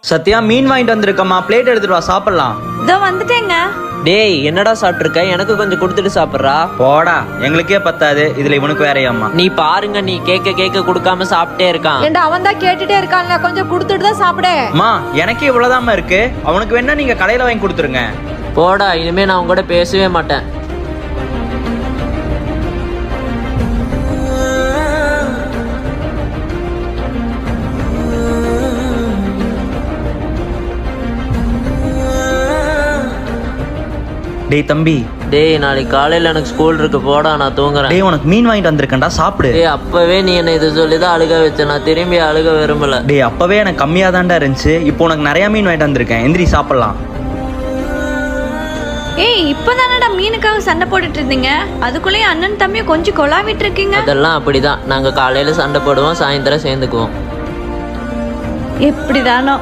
சத்யா மீன் வாங்கிட்டு வந்திருக்கம்மா, பிளேட் எடுத்துட்டு வா சாப்பிடலாம். இதோ வந்துட்டேங்க. டேய் என்னடா சாப்பிட்டுருக்க, எனக்கு கொஞ்சம் கொடுத்துட்டு சாப்பிட்றா. போடா, எங்களுக்கே பத்தாது, இதுல இவனுக்கு வேறையாம்மா. நீ பாருங்க, நீ கேக்க கொடுக்காம சாப்பிட்டே இருக்கான். ஏண்டா அவன் தான் கேட்டுட்டே இருக்கான்ல, கொஞ்சம் கொடுத்துட்டு தான் சாப்பிடு. அம்மா எனக்கு இவ்வளவுதாம்மா இருக்கு, அவனுக்கு வேணா நீங்க கடையில வாங்கி கொடுத்துருங்க. போடா, இனிமே நான் உங்க கூட பேசவே மாட்டேன். டேய் தம்பி. டேய் நாளைக்கு காலையில எனக்கு ஸ்கூல் இருக்கு, போடா நான் தூங்குறேன். டேய் உனக்கு மீன் வாங்கிட்டு வந்திருக்கேன்டா, சாப்பிடு. டேய் அப்பவே நீ என்ன இது சொல்லிதான் அழுக வச்ச, நான் திரும்பி அழுக விரும்பல. டேய் அப்பவே எனக்கு கம்மியா தான்டா இருந்துச்சு, இப்போ உனக்கு நிறைய மீன் வாங்கிட்டு வந்திருக்கேன், எந்திரி சாப்பிடலாம். ஏய் இப்பதானடா மீனுக்காக சண்டை போட்டுட்டு இருந்தீங்க, அதுக்குள்ளேயே அண்ணன் தம்பியை கொஞ்சம் கொலாவிட்டு இருக்கீங்க. அதெல்லாம் அப்படிதான், நாங்க காலையில சண்டை போடுவோம், சாயந்தரம் சேர்ந்துக்குவோம். எப்படிதானோ.